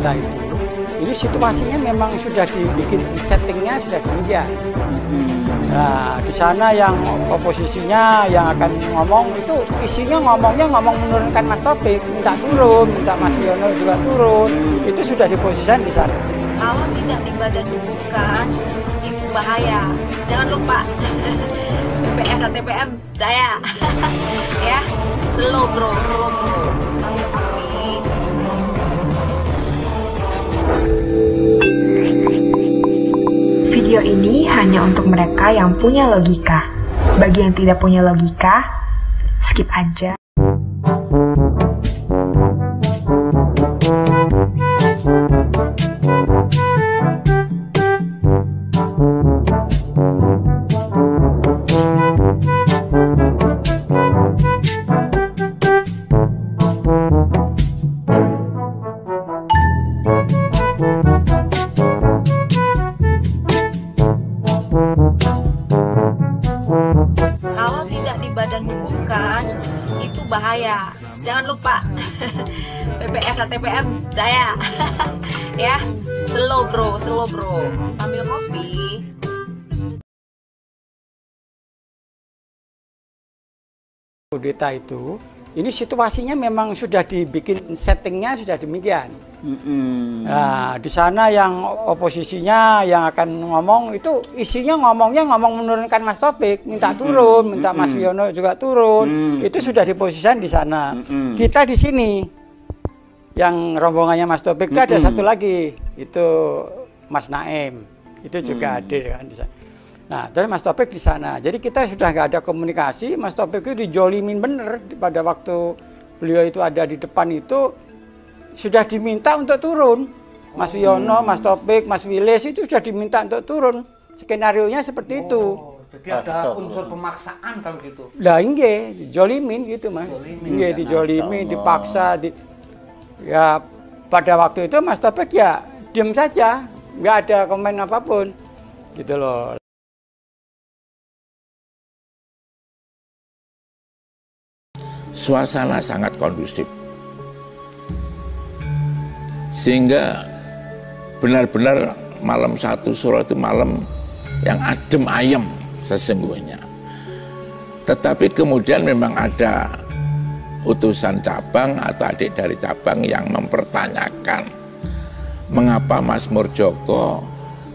kudeta itu, ini situasinya memang sudah dibikin settingnya sudah demikian. Nah, di sana yang oposisinya yang akan ngomong itu isinya ngomong menurunkan Mas Taufik, minta turun, minta Mas Wiono juga turun. Itu sudah diposisikan di sana. Kalau tidak di badan bukan, itu bahaya. Jangan lupa BPS ATPM saya ya, slow bro. Sambil kopi. Video ini hanya untuk mereka yang punya logika. Bagi yang tidak punya logika, skip aja. Kalau tidak di badan hukum kan, itu bahaya. Jangan lupa BPS ATPM saya ya, slow bro. Sambil kopi. Kudeta itu, ini situasinya memang sudah dibikin settingnya sudah demikian. Nah, di sana yang oposisinya yang akan ngomong itu isinya ngomong menurunkan Mas Taufik, minta turun, minta Mas Wiono juga turun. Itu sudah diposisikan di sana. Kita di sini yang rombongannya Mas Taufik itu ada satu lagi, itu Mas Naim, itu juga hadir kan di sana. Nah, terus Mas Taufik di sana. Jadi kita sudah nggak ada komunikasi. Mas Taufik itu dijolimin bener pada waktu beliau itu ada di depan itu. Sudah diminta untuk turun. Mas Wiono, Mas Taufik, Mas Wilis itu sudah diminta untuk turun. Skenario-nya seperti itu. Jadi ada unsur pemaksaan kalau gitu. Lah inge, dijolimin gitu Mas. Inge dijolimin, dipaksa. Ya pada waktu itu Mas Taufik ya diam saja, nggak ada komen apapun. Gitu loh. Suasana sangat kondusif. Sehingga benar-benar malam 1 Syuro itu malam yang adem ayem sesungguhnya. Tetapi kemudian memang ada utusan cabang atau adik dari cabang yang mempertanyakan mengapa Mas Murdjoko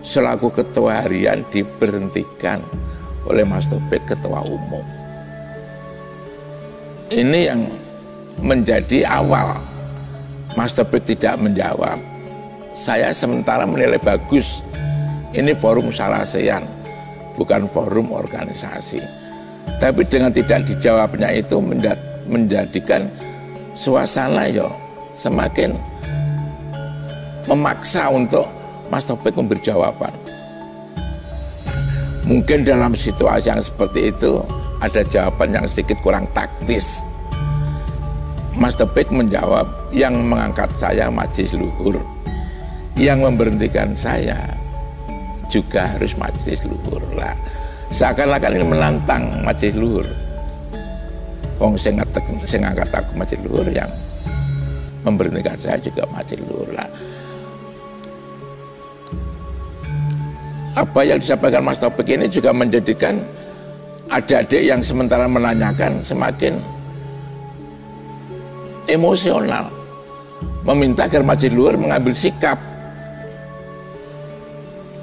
selaku ketua harian diberhentikan oleh Mas Taufik ketua umum. Ini yang menjadi awal Mas Taufik tidak menjawab. Saya sementara menilai bagus. Ini forum sarasean, bukan forum organisasi. Tapi dengan tidak dijawabnya itu menjadikan suasana semakin memaksa untuk Mas Taufik memberi jawaban. Mungkin dalam situasi yang seperti itu ada jawaban yang sedikit kurang taktis. Mas Taufik menjawab, yang mengangkat saya majelis luhur, yang memberhentikan saya juga harus majelis luhur lah. Seakan-akan ini menantang majelis luhur. Wong sing ngangkat aku majelis luhur, yang memberhentikan saya juga majelis luhur lah. Apa yang disampaikan Mas Taufik ini juga menjadikan adik-adik yang sementara menanyakan semakin emosional, meminta agar majelis luhur mengambil sikap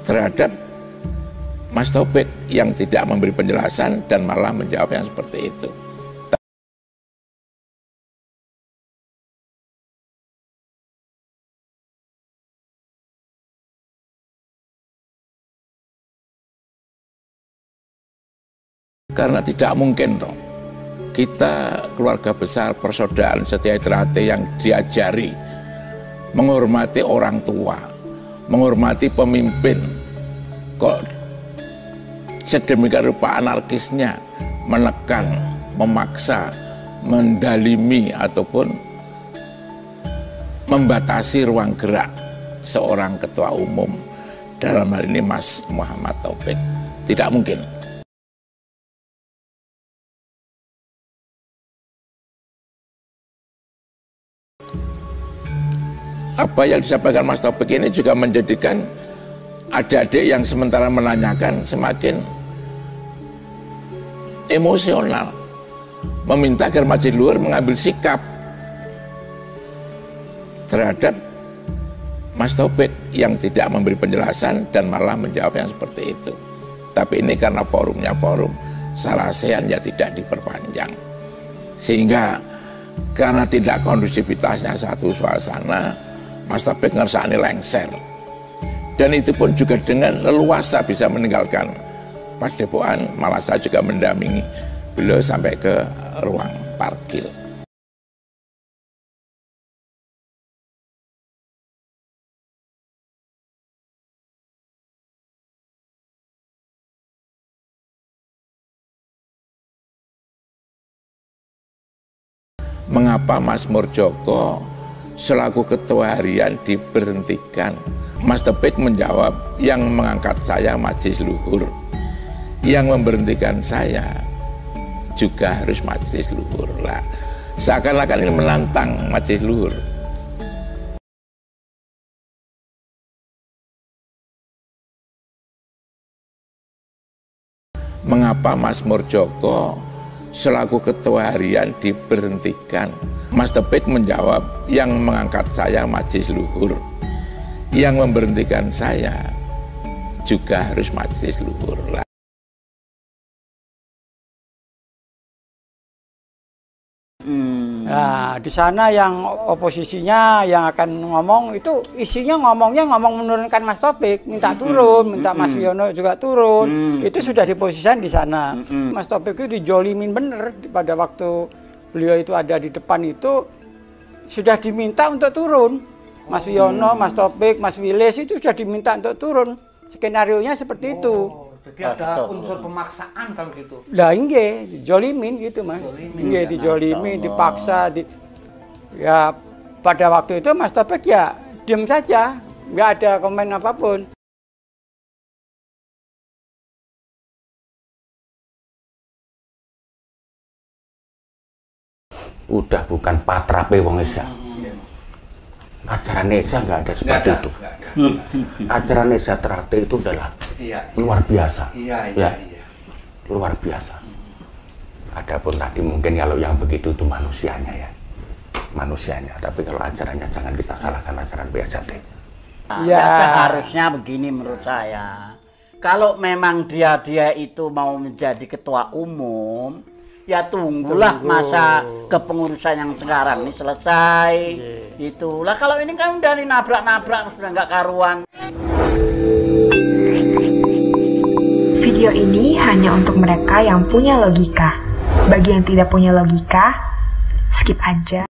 terhadap Mas Taufik yang tidak memberi penjelasan dan malah menjawab yang seperti itu. Karena tidak mungkin toh kita keluarga besar persaudaraan Setia Trate yang diajari menghormati orang tua, menghormati pemimpin, kok sedemikian rupa anarkisnya menekan, memaksa, mendalimi ataupun membatasi ruang gerak seorang ketua umum, dalam hal ini Mas Muhammad Taufik. Tidak mungkin. Apa yang disampaikan Mas Taufik ini juga menjadikan adik-adik yang sementara menanyakan semakin emosional, meminta agar Majelis Luhur mengambil sikap terhadap Mas Taufik yang tidak memberi penjelasan dan malah menjawab yang seperti itu. Tapi ini karena forumnya forum Sarasehan ya tidak diperpanjang, sehingga karena tidak kondusivitasnya satu suasana, Mas Taufik ngersani lengser, dan itu pun juga dengan leluasa bisa meninggalkan Padepokan. Malah saya juga mendampingi beliau sampai ke ruang parkir. Mengapa Mas Murdjoko selaku ketua harian diberhentikan? Mas Taufik menjawab, yang mengangkat saya Majelis Luhur, yang memberhentikan saya juga harus Majelis Luhur. Lah, seakan-akan ini menantang Majelis Luhur. Mengapa Mas Murdjoko selaku ketua harian diberhentikan? Mas Taufik menjawab, yang mengangkat saya Majelis Luhur, yang memberhentikan saya juga harus Majelis Luhur. Nah, di sana yang oposisinya yang akan ngomong itu isinya ngomong menurunkan Mas Taufik, minta turun, minta Mas Wiono juga turun. Itu sudah diposisikan di sana. Mas Taufik itu dijolimin bener pada waktu beliau itu ada di depan itu, sudah diminta untuk turun. Mas Wiono, Mas Taufik, Mas Wilis itu sudah diminta untuk turun. Skenarionya seperti itu. Jadi ada unsur pemaksaan kalau gitu. Lah inge, dijolimin gitu Mas. Inge dijolimin, dipaksa. Ya pada waktu itu Mas Taufik ya diam saja, nggak ada komen apapun. Udah bukan patrape wong Esa. Acara Nesa nggak ada seperti itu. Acara Nesa Trate itu adalah luar biasa. Iya. Luar biasa. Adapun tadi mungkin kalau yang begitu itu manusianya ya. Manusianya. Tapi kalau acaranya jangan kita salahkan acara biasa deh. Ya seharusnya begini menurut saya. Kalau memang dia itu mau menjadi ketua umum, ya tunggulah masa kepengurusan yang sekarang ini selesai. Itulah kalau ini kan udah nabrak-nabrak sudah nggak karuan. Video ini hanya untuk mereka yang punya logika. Bagi yang tidak punya logika, skip aja.